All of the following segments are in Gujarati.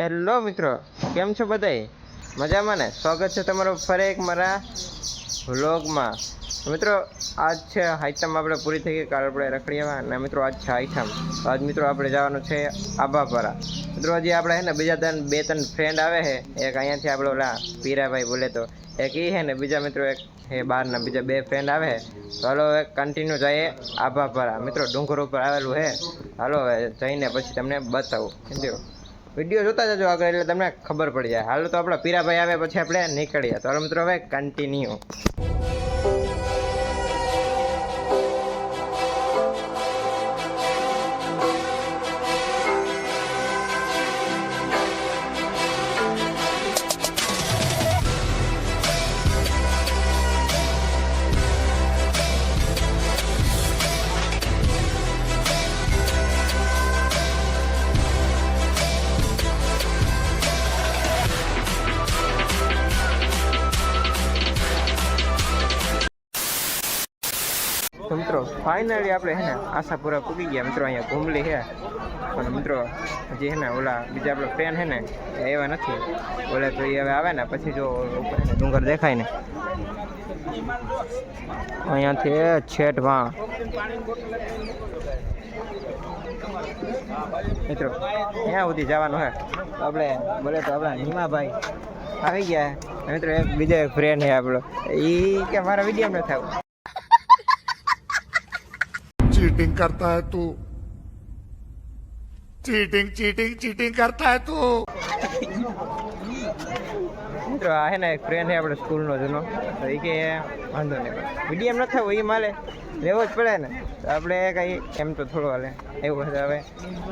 હેલો મિત્રો, કેમ છો બધાય? મજામાં ને? સ્વાગત છે તમારું ફરી એક મારા વ્લોગમાં. મિત્રો, આજ છે આઈટમ આપણે પૂરી થઈ ગઈ. કાલ આપણે રખડીયા અને મિત્રો આજ છે આઈટમ. આજ મિત્રો આપણે જવાનું છે આબાપારા. મિત્રો હજી આપણે હે ને બીજા બે ત્રણ ફ્રેન્ડ આવે છે. એક અહીંયાથી આપણે ઓલા પીરાભાઈ બોલે તો એક એ છે ને બીજા મિત્રો એક એ બહારના બીજા બે ફ્રેન્ડ આવે છે. તો હાલો હવે કન્ટિન્યુ જઈએ આબાપારા. મિત્રો ડુંગર ઉપર આવેલું છે. હાલો હવે જઈને પછી તમને બતાવું. સમજો વિડીયો જોતા જજો આગળ એટલે તમને ખબર પડી જાય. હાલ તો આપણા પીરાભાઈ આવે પછી આપણે નીકળીએ. તો હાલો મિત્રો હવે કન્ટિન્યુ. તો મિત્રો ફાઇનલી આપણે હે ને આશાપુરા પૂગી ગયા. મિત્રો અહીંયા ઘૂમલી છે પણ મિત્રો હજી હે ને ઓલા બીજા આપણા ફ્રેન્ડ છે ને એ એવા નથી. ઓલા તો એ હવે આવે ને પછી જો ઉપર ડુંગર દેખાય ને અહીંયાથી છેટ વાં મિત્રો ત્યાં સુધી જવાનું હે. આપણે બોલે તો આપણા નીમાભાઈ આવી ગયા. મિત્રો એક બીજો એક ફ્રેન્ડ છે આપણો, એ કે મારા વિડીયો ન થાવ. चीटिंग करता है तू, चीटिंग चीटिंग चीटिंग करता है तू। મિત્રો આ હે ને એક ફ્રેન્ડ છે આપણે સ્કૂલનો જૂનો, તો એ કે વાંધો નહીં વિડીયો ન થવો એ માલે લેવો જ પડે ને. તો આપણે કંઈ એમ તો થોડું હાલે એવું હશે હવે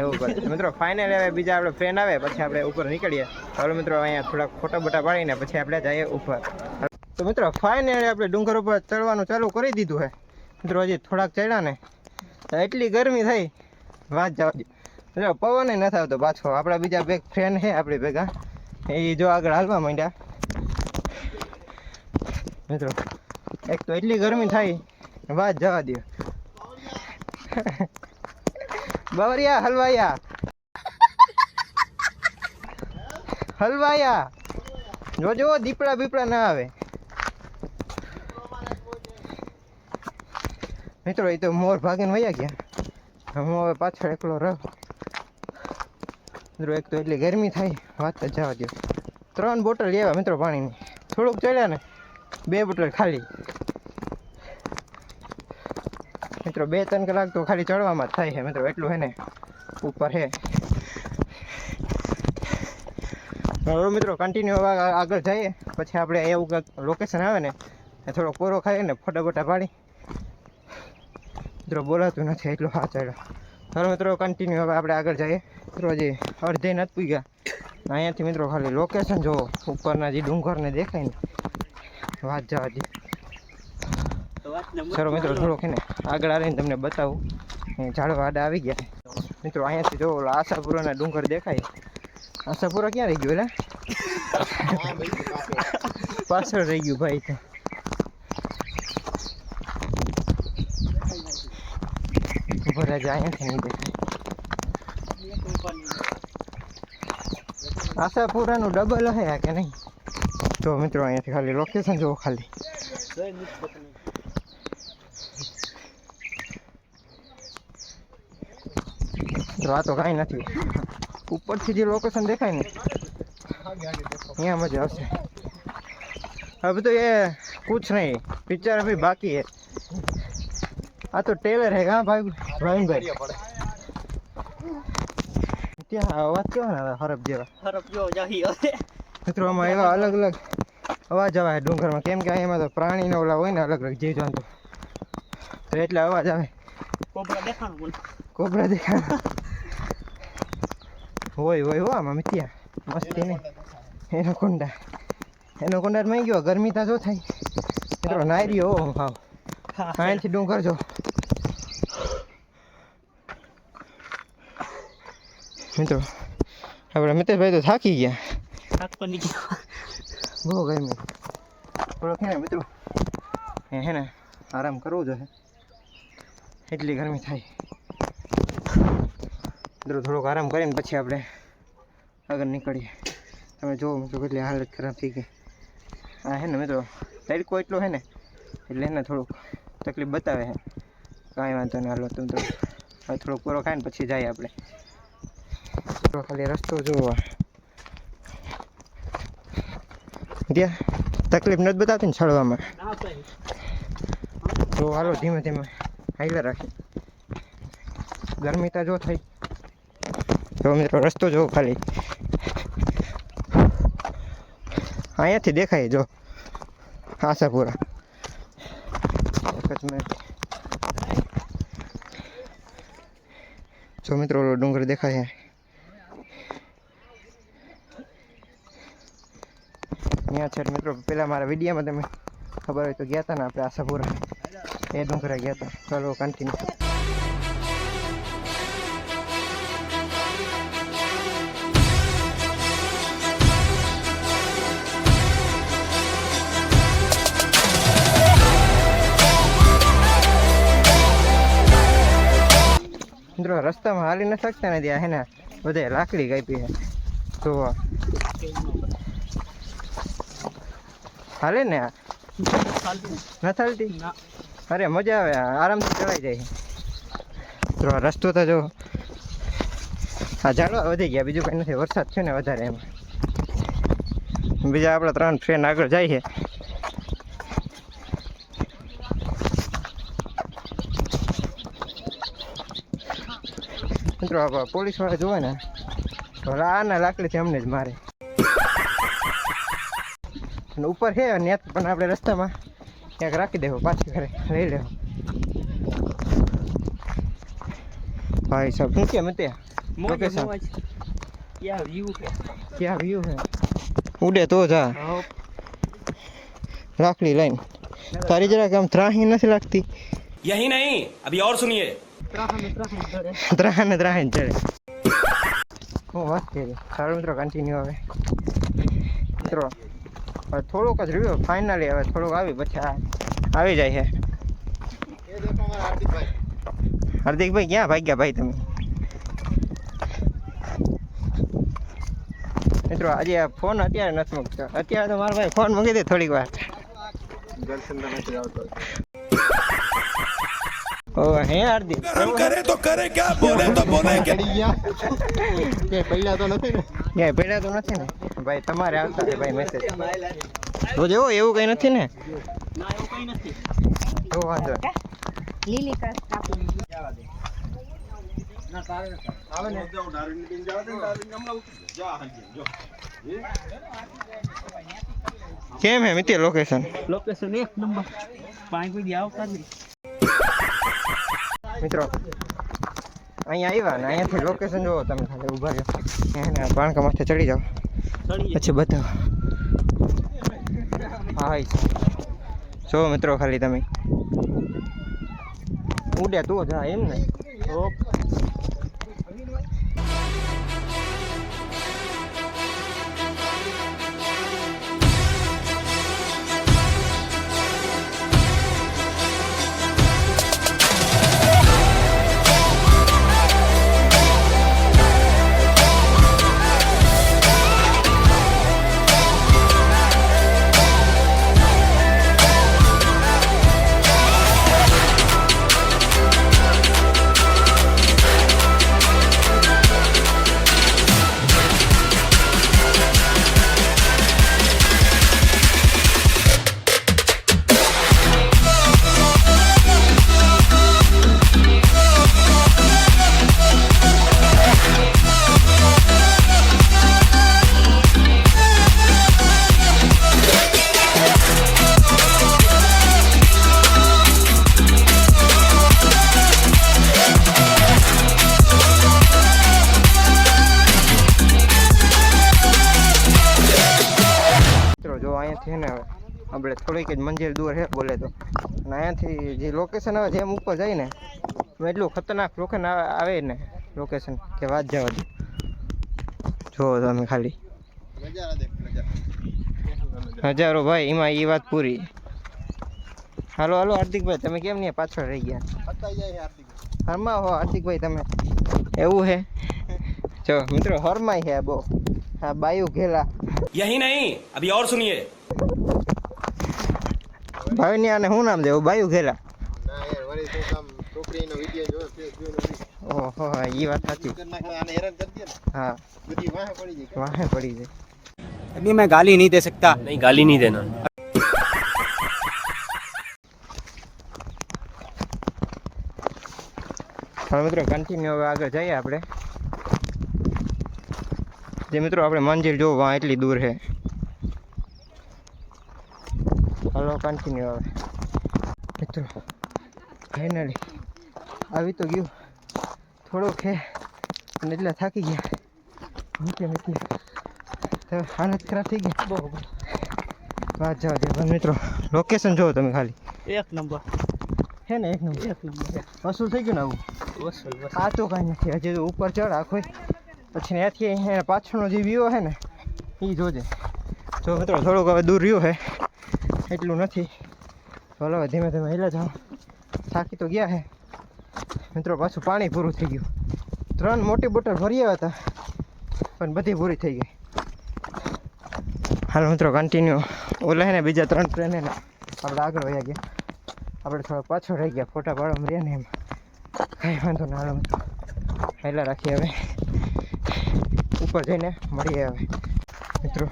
એવું કરે. મિત્રો ફાઇનલ હવે બીજા આપણે ફ્રેન્ડ આવે પછી આપણે ઉપર નીકળીએ. ચાલો મિત્રો અહીંયા થોડાક ફોટા બોટા પાડીને પછી આપણે જઈએ ઉપર. તો મિત્રો ફાઇનલી આપણે ડુંગર ઉપર ચડવાનું ચાલુ કરી દીધું છે. મિત્રો હજી થોડાક ચડ્યા ને એટલી ગરમી થઈ વાત જવા દે. મિત્રો પવન ન આવતો પાછો. આપણા બીજા બે ફ્રેન્ડ છે આપણી ભેગા, એ જો આગળ હાલવા માંડ્યા. મિત્રો એક તો એટલી ગરમી થાય વાત જવા દે. બાવરિયા હલવાયા હલવાયા જોજો દીપડા બીપડા ના આવે. મિત્રો એ તો મોર ભાગીને વયા ગયા. હું હવે પાછળ એકલો રહ્યો. મિત્રો એક તો એટલી ગરમી થાય વાત જ જવા દો. 3 બોટલ લેવા મિત્રો પાણીની. થોડુંક ચડ્યા ને 2 બોટલ ખાલી. મિત્રો 2-3 કલાક તો ખાલી ચડવામાં જ થાય છે. મિત્રો એટલું છે ને ઉપર છે. હવે મિત્રો કન્ટિન્યુ આગળ જઈએ પછી આપણે એવું કંઈક લોકેશન આવે ને થોડો કોરો ખાઈએ ને ફોટા બોટા પાડી. મિત્રો બોલાતું નથી એટલું હા ચાલો. ચાલો મિત્રો કન્ટિન્યુ હવે આપણે આગળ જઈએ. મિત્રો હજી અડધે નથી પૂગ્યા. અહીંયાથી મિત્રો ખાલી લોકેશન જોવો, ઉપરના જે ડુંગરને દેખાય ને વાત જવા દે. ચાલો મિત્રો થોડોક ને આગળ આવીને તમને બતાવું. ઝાડવા આડા આવી ગયા. મિત્રો અહીંયાથી જોવો આશાપુરાના ડુંગર દેખાય. આશાપુરા ક્યાં રહી ગયું? એટલે પાછળ રહી ગયું ભાઈ. તો ભરાજ અહીંયાથી નહીં દેખાય. આશાપુરાનું ડબલ હે કે નહીં? તો મિત્રો અહીંયાથી ખાલી લોકેશન જોવો ખાલી. તો આ તો કાંઈ નથી. ઉપરથી જે લોકેશન દેખાય ને અહીંયા મજા આવશે. હવે તો એ कुछ नहीं, पिक्चर अभी बाकी है. આ તો ટેલર હે હા ભાઈ ભાઈ. ત્યાં અવાજ કેવો ને હરફ જેવો જાહી. મિત્રો આમાં એવા અલગ અલગ અવાજ આવે ડુંગરમાં, કેમ કે એમાં તો પ્રાણીને ઓલા હોય ને અલગ અલગ જીવજંતુ, તો એટલે અવાજ આવે. કોબરા દેખાણ હોય હો આમાં મિત્યા મસ્તી નહીં. એનો કુંડા માં ગયો ગરમી તા જો થાય. મિત્રો નાઈ રહ્યો ભાવ અહીંથી ડુંગર જો. મિત્રો આપણે મિતેશભાઈ તો થાકી ગયા. બહુ ગરમી થોડોક હે ને મિત્રો હે ને આરામ કરવો જોઈએ, એટલી ગરમી થાય. મિત્રો થોડોક આરામ કરીને પછી આપણે આગળ નીકળીએ. તમે જુઓ મિત્રો કેટલી હાલત ખરાબ થઈ ગઈ. હા હે ને મિત્રો તડકો એટલો હે ને એટલે એને થોડુંક તકલીફ બતાવે છે. કાંઈ વાંધો નહીં, હાલો તમે તો હવે થોડોક પૂરો ખાય ને પછી જાય આપણે. તો ખાલી રસ્તો જોવો ત્યાં તકલીફ નથી બતાવતી ને ચડવામાં. તો હાલો ધીમે ધીમે હાઈલા રાખી. ગરમી તો જો થઈ. જો મિત્રો રસ્તો જોવો ખાલી અહીંયાથી દેખાય. જો આશાપુરા એક જ મિનિટ. જો મિત્રો ઓલો ડુંગર દેખાય. અહીંયા છે મિત્રો પેલા મારા વિડીયોમાં તમે ખબર હોય તો ગયા હતા ને આપણે આશાપુરા, એ ડુંગરા ગયા હતા. ચાલો કન્ટિન્યુ. મિત્રો રસ્તામાં હાલી ન શકતા ને ત્યાં હે ને બધે લાકડી કાપી છે. તો હાલે ને ન ચાલતી? અરે મજા આવે, આરામથી ચલાઈ જાય. તો રસ્તો તો જો આ ઝાડવા વધી ગયા, બીજું કંઈ નથી. વરસાદ છે ને વધારે એમાં. બીજા આપણા 3 ફ્રેન્ડ આગળ જાય છે. મિત્રો પોલીસ વાળા જોવે ને તો આના લાકડીથી અમને જ મારે. અને ઉપર છે નેટ પણ આપણે રસ્તામાં ક્યાંક રાખી દેવો, પાછી ઘરે લઈ લેવો. ભાઈ સાહેબ શું કેમ ત્યાં લોકેશન ક્યાં વ્યૂ છે? ઉડે તો જા લાકડી લઈને. તારી જરાક આમ ત્રાહી નથી લાગતી? यही नहीं, अभी और सुनिए. ત્રાહને ચડે. હું વાત કરી. સારું મિત્રો કન્ટિન્યુ. હવે મિત્રો હવે થોડુંક જ રહ્યું ફાઇનલી. હવે થોડુંક આવી પછી આવી જાય છે. હાર્દિકભાઈ ક્યાં ભાગ્યા ભાઈ તમે? મિત્રો આજે ફોન અત્યારે નથી મૂકતો. અત્યારે તો મારા ભાઈ ફોન મૂકી દે થોડીક વાર. ઓ હે હાર્દિક करे तो करे, क्या बोले तो बोले. કે પહેલા તો નથી ને? ક્યાંય પહેલા તો નથી ને ભાઈ. તમારે આવતા છે ભાઈ મેસેજ. તો જેવો એવું કંઈ નથી ને? ના એવું કંઈ નથી. તો વાંધો લીલી કાસ કાપી ના તારે આવે ને કેમ હે મિત્ર લોકેશન? લોકેશન એક નંબર. પાંચ કોઈ આવતા નહીં મિત્રો. અહીંયા આવ્યા ને અહીંયાથી લોકેશન જોવો તમે. ખાલી ઊભા રહ્યો એને પાણકા માથે ચડી જાઓ પછી બતાવો. હા જો મિત્રો ખાલી તમે ઉડે તો જા એમ ને. છે ને આપણે થોડીક જ મંજિલ દૂર છે બોલે તો. અને અહીંયાથી જે લોકેશન આવે જેમ ઉપર જાય ને એટલું ખતરનાક લોકેશન આવે ને લોકેશન કે વાત જવા દો. જો તમે ખાલી હજારો ભાઈ એમાં એ વાત પૂરી. હાલો હાલો હાર્દિકભાઈ તમે કેમ નહીં પાછળ રહી ગયા? હરમાં હો હાર્દિકભાઈ તમે. એવું છે જો મિત્રો હરમાઈ છે બહુ. હા બાયુ ઘેલા यही नहीं अभी और सुनिए ભાઈ આને શું નામ દેવું? બાયુ ઘેલા. ઓહો એ વાત સાચી. હા વાહે પડી જાય. अभी मैं गाली नहीं दे सकता. नहीं गाली नहीं देना હવે મિત્રો કન્ટિન્યુ હવે આગળ જઈએ આપણે. જે મિત્રો આપણે મંજિલ જોવો વાં એટલી દૂર છે. હલો કન્ટિન્યુ હવે મિત્રો ફાઇનલી આવી તો ગયું. થોડુંક છે અને એટલે થાકી ગયા. એટલે તો હાલત ખરાબ થઈ ગઈ. બહુ વાત જાવ દે. પણ મિત્રો લોકેશન જુઓ તમે ખાલી. एक नंबर. હે ને એક નંબર. एक नंबर. વસૂલ થઈ ગયું ને આવું? वसूल. આ તો કાંઈ નથી. હજી તો ઉપર ચડ આખો પછી ત્યાંથી અહીંયા પાછળનો જે વ્યૂ છે ને એ જોજે. જો મિત્રો થોડુંક હવે દૂર રહ્યું છે એટલું નથી. ચાલો હવે ધીમે ધીમે હેલા જાઓ. થાકી તો ગયા છે મિત્રો. પાછું પાણી પૂરું થઈ ગયું. 3 મોટી બોટલ ભરી આવ્યા હતા પણ બધી પૂરી થઈ ગઈ. હાલ મિત્રો કન્ટિન્યુ. ઓલા છે ને બીજા 3 ટ્રેન ને આપણે આગળ વયા ગયા. આપણે થોડા પાછળ રહી ગયા. ફોટા પાડવામાં રહ્યા ને એમ કાંઈ વાંધો ના. હાલો મિત્રો હેલા રાખીએ. હવે ઉપર જઈને મળીએ. હવે મિત્રો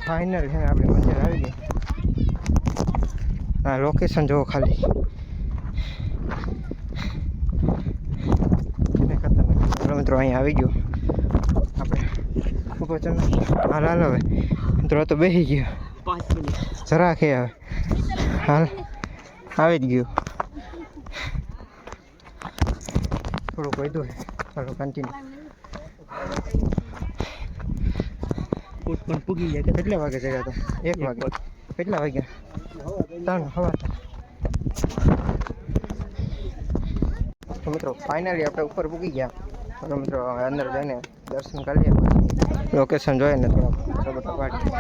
ફાઇનલ છે ને આપણે મંદિર આવી ગઈ. હા લોકેશન જુઓ ખાલી. મિત્રો અહીંયા આવી ગયો આપણે ઉપર ચાલો. હાલ હાલ હવે મિત્રો તો બેસી ગયો 5 मिनट. જરા કે હવે હાલ આવી જ ગયું. થોડુંક વધ્યું છે. ચાલો કન્ટિન્યુ. कोट पण पुगी જાય. કેટલા વાગે જગ્યા હતા? 1 વાગે. કેટલા વાગ્યા? 3 સવા 3. તો મિત્રો ફાઇનલી આપણે ઉપર પૂગી ગયા. તો મિત્રો હવે અંદર જઈને દર્શન કરી લઈએ. લોકેશન જોઈને થોડા ફોટા પાડી.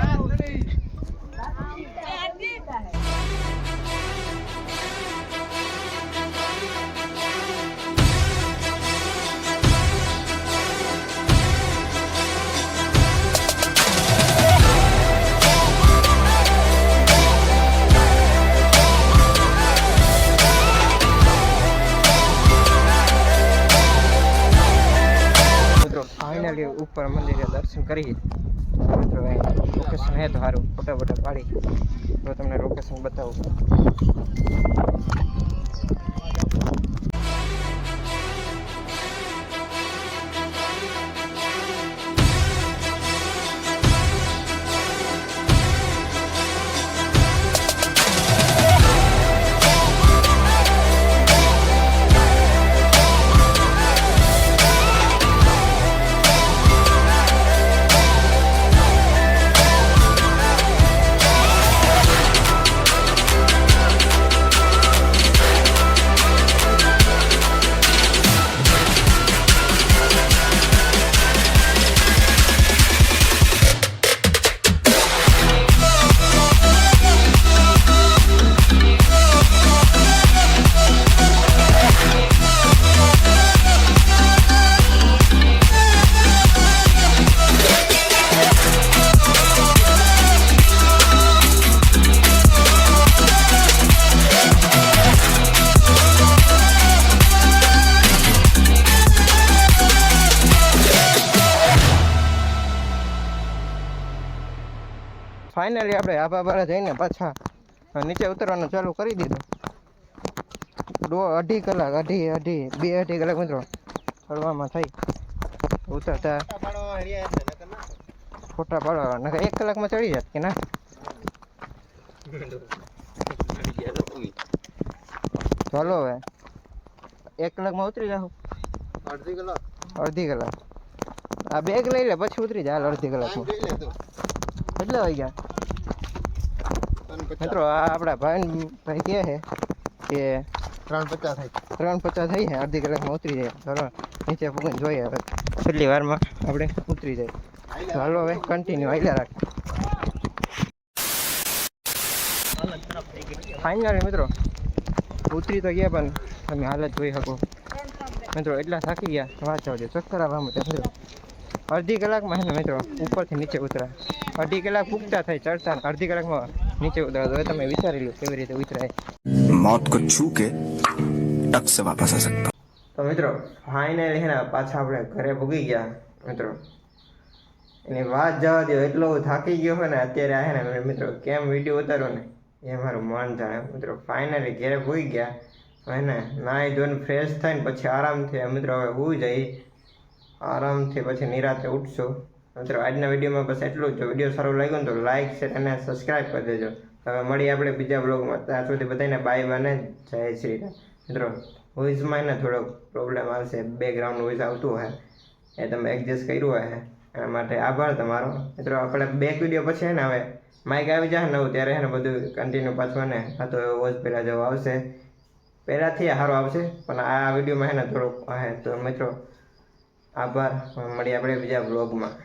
ફાઇનલી ઉપર મંદિરે દર્શન કરી. મિત્રો લોકેશન હે તો સારું. ફોટા ફોટા પાડી તો તમને લોકેશન બતાવું. ફાઇનલી આપણે આભા બારા જઈને પાછા નીચે ઉતરવાનું ચાલુ કરી દીધું. 2.5 કલાક 2.5 કલાક મિત્રો ફરવામાં થઈ. ઉતરતા ફોટા પાડવા 1 કલાકમાં ચડી જાત કે ના? ચાલો હવે 1 કલાકમાં ઉતરી જાઓ. અડધી કલાક આ બેગ લઈ લે પછી ઉતરી જાય. હાલ અડધી કલાકમાં. કેટલા વાગ્યા મિત્રો? આ આપણા ભાઈ કહે છે કે 3:50 થઈ છે. અડધી કલાકમાં ઉતરી જાય. ચાલો નીચે પૂગીને જોઈએ હવે કેટલી વારમાં આપણે ઉતરી જાય. ચાલો હવે કન્ટિન્યુ આવ્યા રાખ. ફાઇનલી મિત્રો ઉતરી તો ગયા પણ તમે હાલત જોઈ શકો. મિત્રો એટલા થાકી ગયા વાત જવા દે ચક્કર આવવા માટે મિત્રો અડધી કલાકમાં હે ને મિત્રો ઉપરથી નીચે ઉતરા અડધી કલાક પૂગતા થાય ચડતા ને અડધી કલાકમાં નીચે ઉતરા તો હવે તમે વિચારી લો કેવી રીતે ઉતરાય मौत को छू के टक से वापस आ सकता તો મિત્રો ફાઇનલી હે ને પાછા આપણે ઘરે ભૂગી ગયા મિત્રો એની વાત જવા દો એટલો થાકી ગયો હોય ને અત્યારે આ હે ને મિત્રો કેમ વિડીયો ઉતારો ને એ મારું મન જાણે મિત્રો ફાઇનલી ઘરે ભૂગી ગયા હવે ને નાહી ધોઈને ફ્રેશ થઈને પછી આરામથી મિત્રો હવે હુઈ જઈ આરામથી પછી નિરાતે ઉઠશું મિત્રો આજના વિડીયોમાં બસ એટલું જ જો વિડીયો સારો લાગ્યો ને તો લાઇક શેર અને સબસ્ક્રાઈબ કરી દેજો હવે મળીએ આપણે બીજા બ્લોગમાં ત્યાં સુધી બધાને બાય બને જય શ્રી રામ મિત્રો વોઇસમાં ને થોડોક પ્રોબ્લેમ આવશે બેકગ્રાઉન્ડ વોઇસ આવતું હોય એ તમે એડજસ્ટ કર્યું હોય એના માટે આભાર તમારો મિત્રો આપણે બેક વિડીયો પછી હે ને હવે માઇક આવી જાય નવું ત્યારે હે ને બધું કન્ટિન્યુ પાછું ને આ તો વોઇસ પહેલાં જેવો આવશે પહેલાંથી સારું આવશે પણ આ વિડીયોમાં હે ને થોડુંક હે તો મિત્રો આભાર મળીએ આપણે બીજા બ્લોગમાં